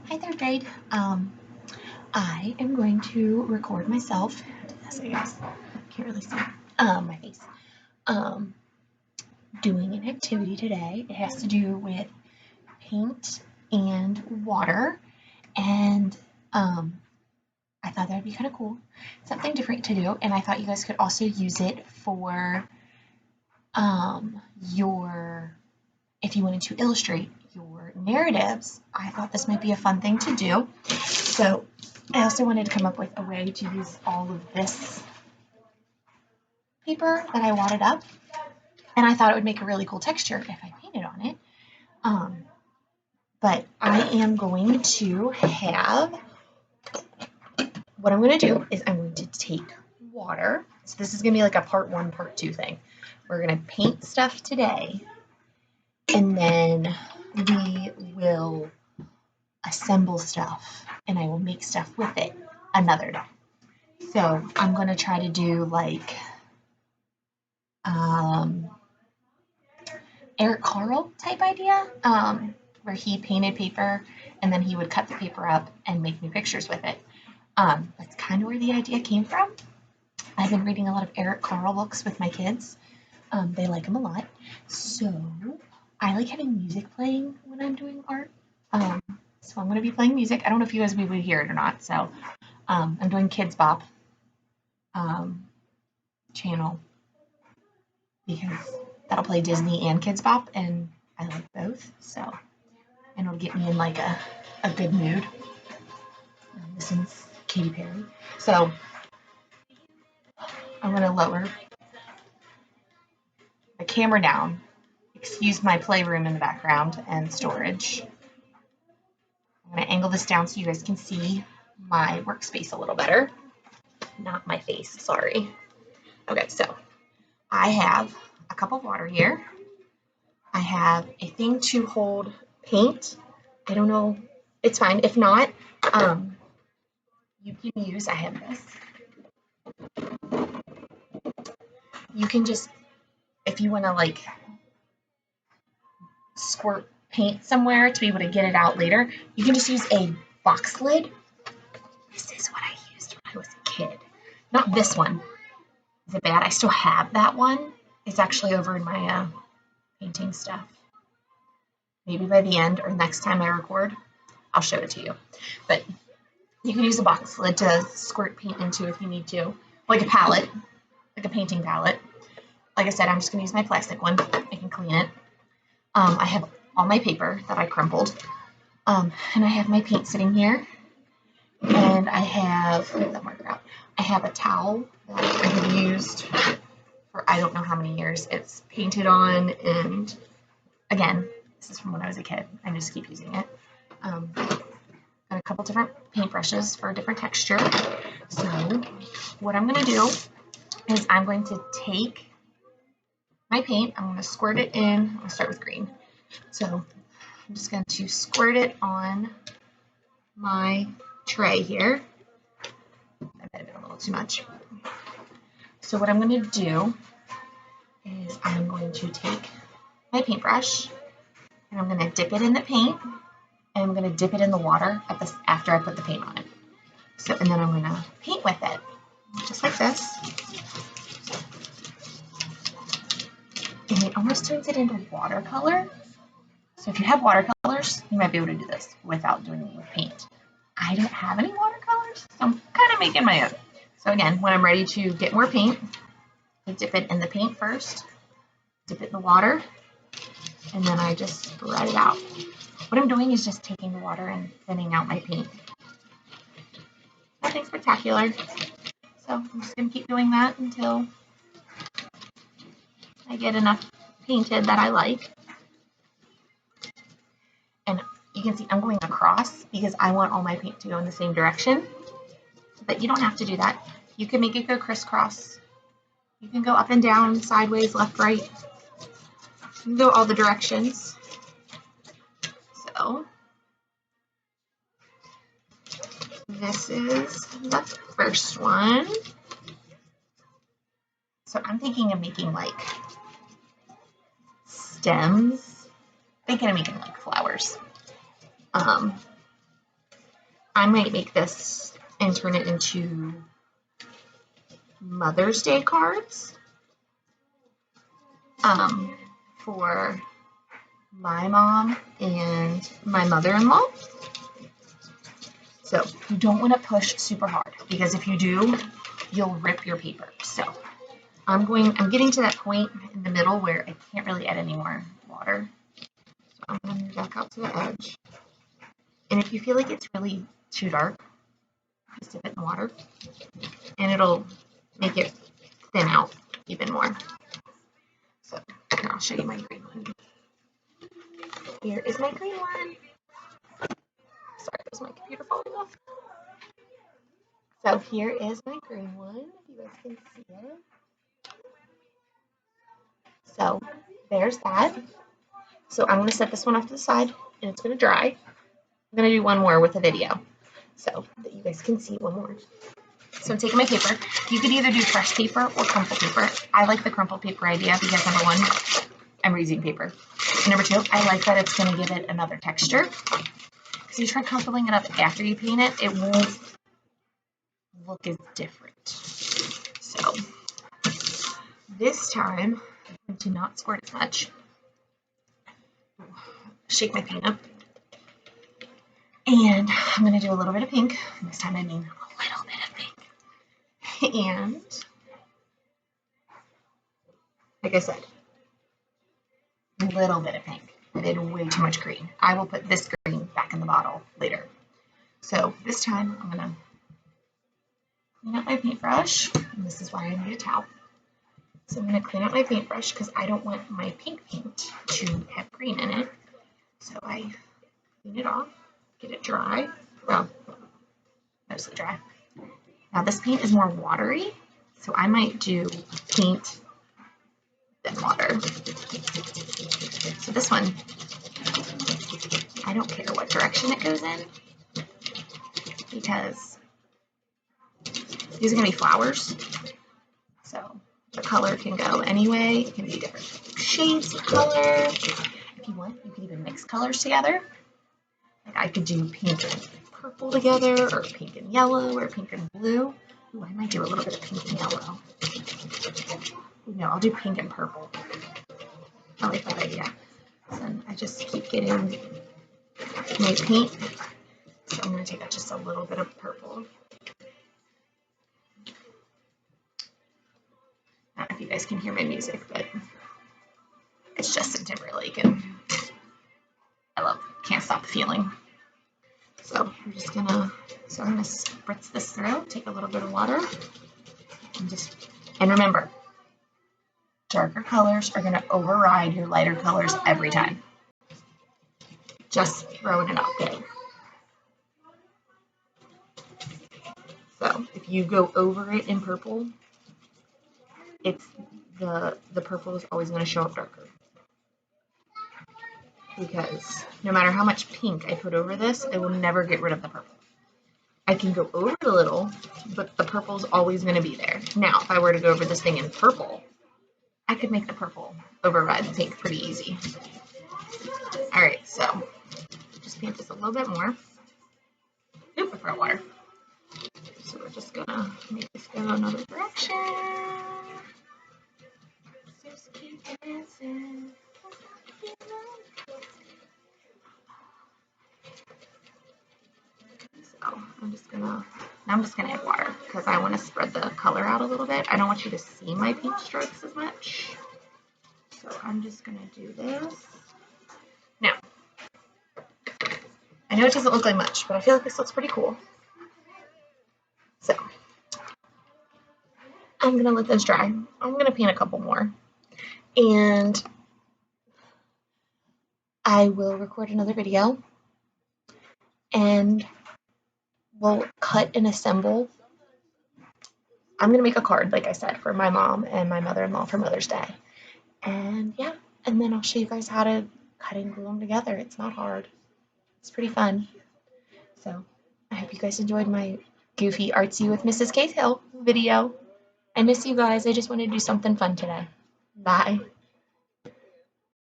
Hi, third grade. I am going to record myself. Yes, I guess. Can't really see my face. Um, Doing an activity today. It has to do with paint and water, and I thought that would be kind of cool, something different to do. And I thought you guys could also use it for your if you wanted to illustrate your narratives. I thought this might be a fun thing to do. So I also wanted to come up with a way to use all of this paper that I wadded up, and I thought it would make a really cool texture if I painted on it. But I am going to have, what I'm going to do is I'm going to take water. So this is going to be like a part 1, part 2 thing. We're going to paint stuff today, and then we will assemble stuff, and I will make stuff with it another day. So I'm going to try to do like Eric Carle type idea, where he painted paper and then he would cut the paper up and make new pictures with it. That's kind of where the idea came from. I've been reading a lot of Eric Carle books with my kids. They like him a lot. So I like having music playing when I'm doing art. So I'm going to be playing music. I don't know if you guys will be able to hear it or not. So I'm doing Kids Bop channel because that'll play Disney and Kids Bop, and I like both. So, and it'll get me in like a good mood. This one's Katy Perry. So I'm going to lower the camera down. Excuse my playroom in the background and storage. I'm going to angle this down so you guys can see my workspace a little better. Not my face, sorry. Okay, so I have a cup of water here. I have a thing to hold paint. I don't know, it's fine. If not, you can use, I have this. You can just, if you want to like squirt paint somewhere to be able to get it out later, you can just use a box lid. This is what I used when I was a kid. Not this one. Is it bad? I still have that one. It's actually over in my painting stuff. Maybe by the end or next time I record, I'll show it to you. But you can use a box lid to squirt paint into if you need to, like a palette, like a painting palette. Like I said, I'm just going to use my plastic one. I can clean it. I have all my paper that I crumpled, and I have my paint sitting here, and I have, get that marker out. I have a towel that I have used for I don't know how many years. It's painted on, and again, this is from when I was a kid. I just keep using it. Got a couple different paintbrushes for a different texture. So what I'm going to do is I'm going to take my paint, I'm going to squirt it in. I'm going to start with green. So I'm just going to squirt it on my tray here. That might have been a little too much. So what I'm going to do is I'm going to take my paintbrush and I'm going to dip it in the paint, and I'm going to dip it in the water after I put the paint on it. So, and then I'm going to paint with it, just like this. And it almost turns it into watercolor. So if you have watercolors, you might be able to do this without doing it with paint. I don't have any watercolors, so I'm kind of making my own. So again, when I'm ready to get more paint, I dip it in the paint first, dip it in the water, and then I just spread it out. What I'm doing is just taking the water and thinning out my paint. Nothing spectacular. So I'm just going to keep doing that until I get enough painted that I like. And you can see I'm going across because I want all my paint to go in the same direction. But you don't have to do that. You can make it go crisscross. You can go up and down, sideways, left, right. You can go all the directions. So this is the first one. So I'm thinking of making like stems. Thinking of making like flowers. I might make this and turn it into Mother's Day cards for my mom and my mother-in-law. So you don't want to push super hard, because if you do, you'll rip your paper. So I'm getting to that point in the middle where I can't really add any more water. So I'm going to move back out to the edge. And if you feel like it's really too dark, just dip it in water, and it'll make it thin out even more. So now I'll show you my green one. Here is my green one. Sorry, there's my computer falling off. So here is my green one, if you guys can see it. So there's that. So I'm going to set this one off to the side, and it's going to dry. I'm going to do one more with a video so that you guys can see one more. So I'm taking my paper. You could either do fresh paper or crumpled paper. I like the crumpled paper idea because, number one, I'm reusing paper. And number two, I like that it's going to give it another texture. So you try crumpling it up after you paint it, it won't look as different. So this time, I'm going to not squirt as much. Shake my paint up. And I'm going to do a little bit of pink. And this time I mean a little bit of pink. And like I said, a little bit of pink. I did way too much green. I will put this green back in the bottle later. So this time I'm going to clean out my paintbrush. And this is why I need a towel. So I'm going to clean out my paintbrush because I don't want my pink paint to have green in it. So I clean it off, get it dry. Well, mostly dry. Now this paint is more watery, so I might do paint then water. So this one, I don't care what direction it goes in, because these are going to be flowers. So the color can go anyway. It can be different shades of color. If you want, you can even mix colors together. Like I could do pink and purple together, or pink and yellow, or pink and blue. Ooh, I might do a little bit of pink and yellow. No, I'll do pink and purple. I like that idea. So I just keep getting my paint. So I'm going to take out just a little bit of purple. I don't know if you guys can hear my music, but it's Justin Timberlake, and can't stop the feeling. So I'm just gonna, spritz this through, take a little bit of water, and remember, darker colors are gonna override your lighter colors every time. Just throwing it out there. So if you go over it in purple, it's the purple is always going to show up darker. Because no matter how much pink I put over this, I will never get rid of the purple. I can go over it a little, but the purple is always going to be there. Now, if I were to go over this thing in purple, I could make the purple override the pink pretty easy. Alright, so just paint this a little bit more. Oop, I forgot water. So we're just going to make this go another direction. Just keep dancing. So I'm just gonna add water because I want to spread the color out a little bit. I don't want you to see my paint strokes as much. So I'm just gonna do this. Now, I know it doesn't look like much, but I feel like this looks pretty cool. So I'm gonna let this dry. I'm gonna paint a couple more, and I will record another video, and we'll cut and assemble. I'm gonna make a card, like I said, for my mom and my mother-in-law for Mother's Day. And yeah, and then I'll show you guys how to cut and glue them together. It's not hard. It's pretty fun. So I hope you guys enjoyed my goofy Artsy with Mrs. Cahill video. I miss you guys. I just wanted to do something fun today. Bye.